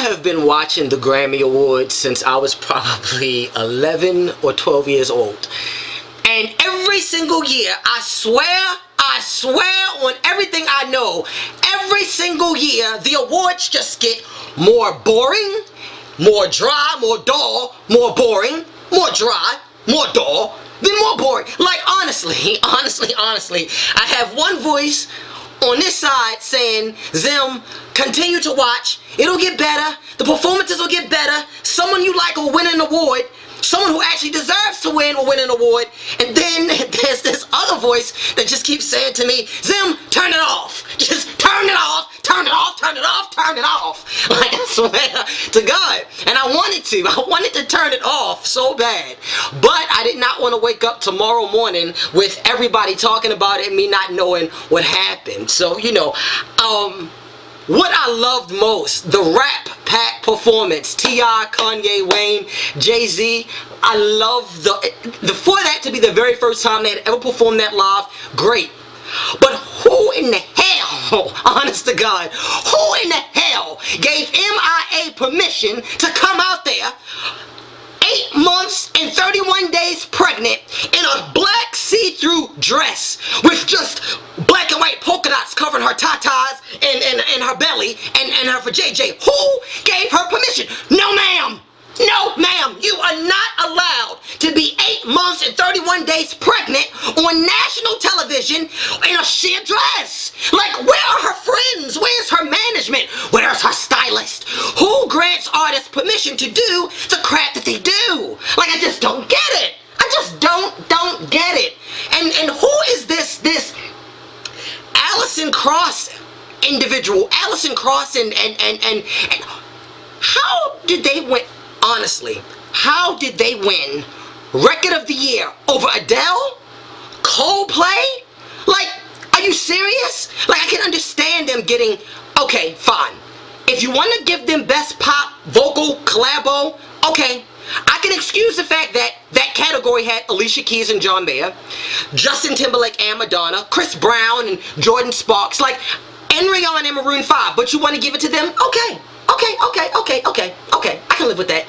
have been watching the Grammy Awards since I was probably 11 or 12 years old. And every single year, I swear on everything I know, every single year, the awards just get more boring, more dry, more dull, more boring, more dry, more dull, then more boring. Like, honestly, I have one voice on this side saying, Zim, continue to watch. It'll get better. The performances will get better. Someone you like will win an award. Someone who actually deserves to win will win an award. And then there's this other voice that just keeps saying to me, Zim, turn it off. Just turn it off, turn it off, turn it off, turn it off. Like, I swear to God. And I wanted to turn it off so bad. But I did not want to wake up tomorrow morning with everybody talking about it and me not knowing what happened. So, you know, what I loved most, the rap pack performance, T.I., Kanye, Wayne, Jay-Z. I love for that to be the very first time they had ever performed that live, great. But who in the hell, honest to God, who in the hell gave MIA permission to come out there 8 months and 31 days pregnant in a black see-through dress with just black and white polka dots covering her tatas and her belly and her vajayjay? Who gave her permission? No, ma'am. No, ma'am. You are not allowed to be 8 months and 31 days pregnant on national television in a sheer dress. Like, where are her friends? Where's her management? Where's her stylist? Who grants artists permission to do the crap that they do? Like, I just don't get it. I just don't get it. And who is this Alison Krauss individual? Alison Krauss and how did they win? Honestly, how did they win Record of the Year over Adele? Coldplay? Like, are you serious? Like, I can understand them getting, okay, fine. If you want to give them Best Pop Vocal Collabo, okay. I can excuse the fact that that category had Alicia Keys and John Mayer, Justin Timberlake and Madonna, Chris Brown and Jordan Sparks, like, and Rihanna and Maroon 5, but you want to give it to them? Okay. I can live with that.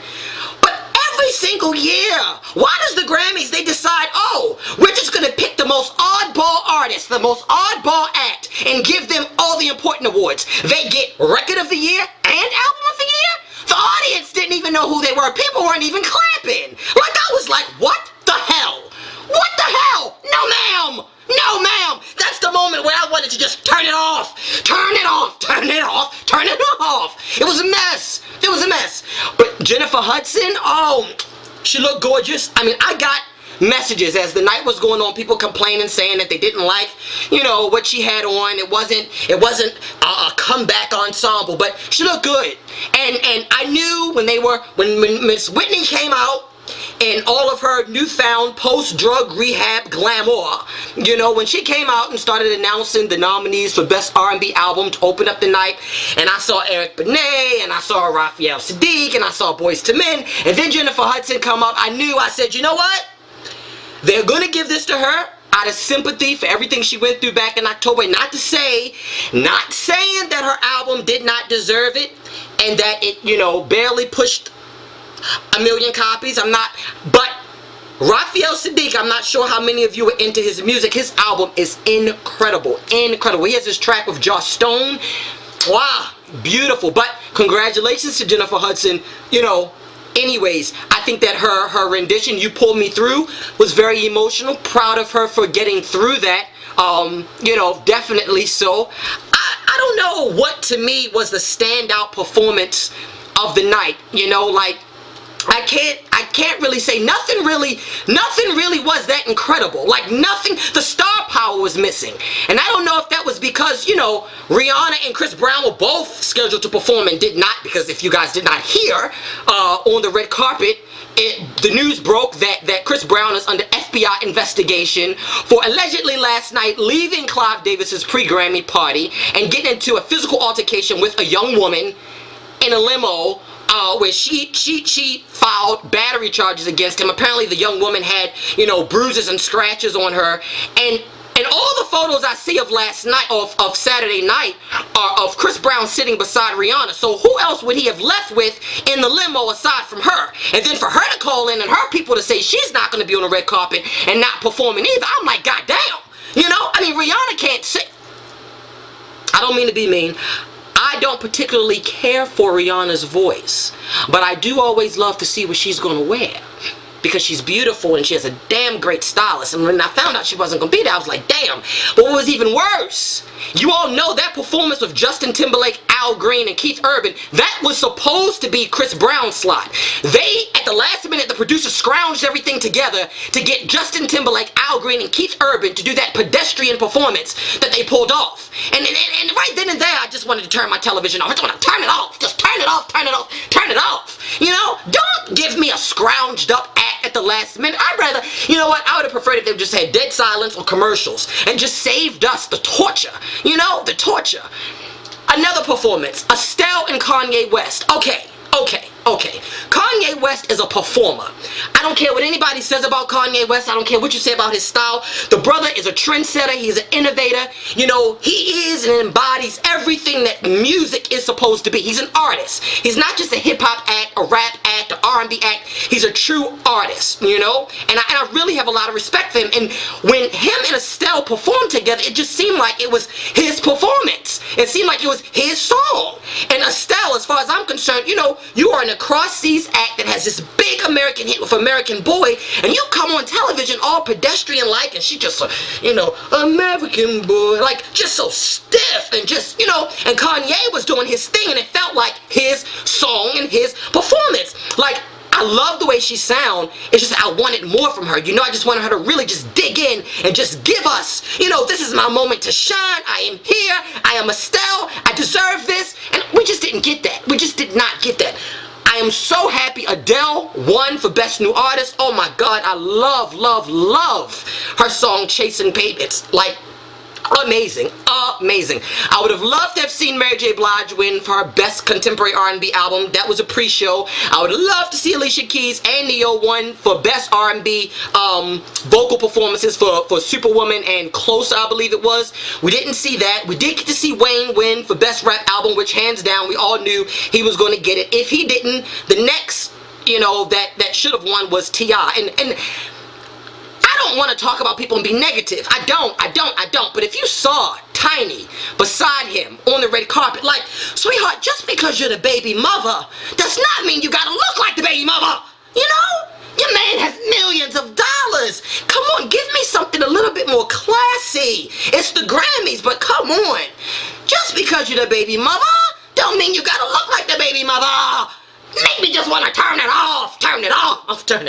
But every single year, why does the Grammys, they decide, oh, we're just going to pick the most oddball artist, the most oddball act, and give them all the important awards? They get Record of the Year and Album of the Year? The audience didn't even know who they were. People weren't even clapping. Like, I was like, what the hell? What the hell? No, ma'am. No, ma'am. That's the moment where I wanted to just turn it off. Turn it off. Turn it off. Turn it off. It was a mess. It was a mess. But Jennifer Hudson, oh, she looked gorgeous. I mean, I got messages as the night was going on, people complaining, saying that they didn't like, you know, what she had on. It wasn't a comeback ensemble, but she looked good. And I knew when Miss Whitney came out in all of her newfound post-drug rehab glamour, you know, when she came out and started announcing the nominees for Best R&B Album to open up the night, and I saw Eric Benet, and I saw Raphael Sadiq, and I saw Boyz II Men, and then Jennifer Hudson come up, I said, you know what? They're going to give this to her out of sympathy for everything she went through back in October. Not saying that her album did not deserve it, and that it, you know, barely pushed 1 million copies. But Raphael Sadiq, I'm not sure how many of you are into his music. His album is incredible. He has this track with Joss Stone. Wow, beautiful. But congratulations to Jennifer Hudson. You know, anyways, I think that her rendition, You Pulled Me Through, was very emotional. Proud of her for getting through that. You know, definitely so. I don't know what to me was the standout performance of the night. You know, like, I can't really say nothing really was that incredible. Like, nothing, the star power was missing. And I don't know if that was because, you know, Rihanna and Chris Brown were both scheduled to perform and did not, because if you guys did not hear, on the red carpet, the news broke that Chris Brown is under FBI investigation for allegedly last night leaving Clive Davis's pre-Grammy party and getting into a physical altercation with a young woman in a limo, where she filed battery charges against him. Apparently the young woman had, you know, bruises and scratches on her, and And all the photos I see of last night, of Saturday night, are of Chris Brown sitting beside Rihanna. So who else would he have left with in the limo aside from her? And then for her to call in and her people to say she's not going to be on the red carpet and not performing either. I'm like, God damn. You know, I mean, Rihanna can't sing. I don't mean to be mean. I don't particularly care for Rihanna's voice, but I do always love to see what she's going to wear, because she's beautiful and she has a damn great stylist. And when I found out she wasn't going to be there, I was like, damn. But what was even worse, you all know that performance of Justin Timberlake, Al Green, and Keith Urban, that was supposed to be Chris Brown's slot. They, at the last minute, the producer scrounged everything together to get Justin Timberlake, Al Green, and Keith Urban to do that pedestrian performance that they pulled off. And right then and there, I just wanted to turn my television off. I just want to turn it off. Just turn it off, turn it off, turn it off. You know, don't give me a scrounged up act at the last minute. I'd rather, you know what, I would have preferred if they just had dead silence or commercials and just saved us the torture. You know, the torture. Another performance, Estelle and Kanye West. Okay. Kanye West is a performer. I don't care what anybody says about Kanye West. I don't care what you say about his style. The brother is a trendsetter. He's an innovator. You know, he is and embodies everything that music is supposed to be. He's an artist. He's not just a hip-hop act, a rap act, an R&B act. He's a true artist, you know? And I really have a lot of respect for him. And when him and Estelle performed together, it just seemed like it was his performance. It seemed like it was his song. And Estelle, as far as I'm concerned, you know, you are an across-seas act that has this big American hit with American Boy, and you come on television all pedestrian-like, and she just, you know, American Boy, like, just so stiff, and just, you know, and Kanye was doing his thing, and it felt like his song and his performance. Like, I love the way she sound. It's just I wanted more from her. You know, I just wanted her to really just dig in and just give us, you know, this is my moment to shine. I am here. I am Estelle. I deserve this. And we just didn't get that. We just did not get that. I am so happy Adele won for Best New Artist. Oh my God, I love her song Chasing Pavements. Like, amazing. I would have loved to have seen Mary J. Blige win for her Best Contemporary R&B Album. That was a pre-show. I would have loved to see Alicia Keys and Neo won for Best R&B vocal performances for Superwoman and Closer, I believe it was. We didn't see that. We did get to see Wayne win for Best Rap Album, which hands down we all knew he was going to get it. If he didn't, the next, you know, that should have won was T.I. And I don't want to talk about people and be negative. I don't. But if you saw Tiny beside him on the red carpet, like, sweetheart, just because you're the baby mother does not mean you gotta look like the baby mother. You know? Your man has millions of dollars. Come on, give me something a little bit more classy. It's the Grammys, but come on. Just because you're the baby mother don't mean you gotta look like the baby mother. Make me just want to turn it off. Turn it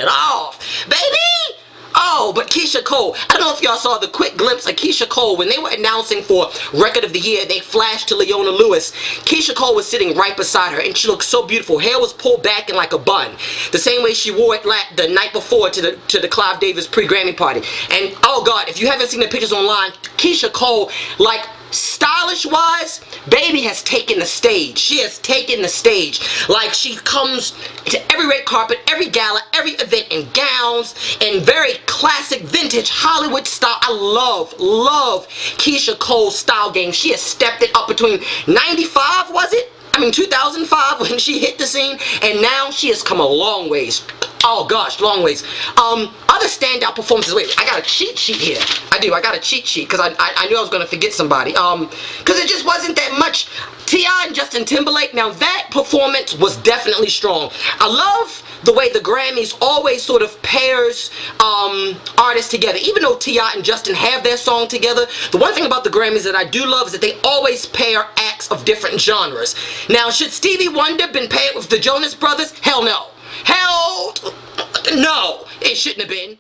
off. Baby! Oh, but Keisha Cole. I don't know if y'all saw the quick glimpse of Keisha Cole. When they were announcing for Record of the Year, they flashed to Leona Lewis. Keisha Cole was sitting right beside her, and she looked so beautiful. Hair was pulled back in like a bun. The same way she wore it the night before to the Clive Davis pre-Grammy party. And, oh God, if you haven't seen the pictures online, Keisha Cole, like, stylish wise, baby has taken the stage. She has taken the stage. Like, she comes to every red carpet, every gala, every event in gowns, in very classic vintage Hollywood style. I love Keisha Cole's style game. She has stepped it up between 95, was it? I mean 2005 when she hit the scene, and now she has come a long ways. Oh gosh, long ways. Other standout performances. Wait, I got a cheat sheet here. I got a cheat sheet because I knew I was gonna forget somebody. Because it just wasn't that much. T.I. and Justin Timberlake. Now that performance was definitely strong. I love the way the Grammys always sort of pairs artists together. Even though T.I. and Justin have their song together, the one thing about the Grammys that I do love is that they always pair acts of different genres. Now, should Stevie Wonder been paired with the Jonas Brothers? Hell no. Hell no, it shouldn't have been.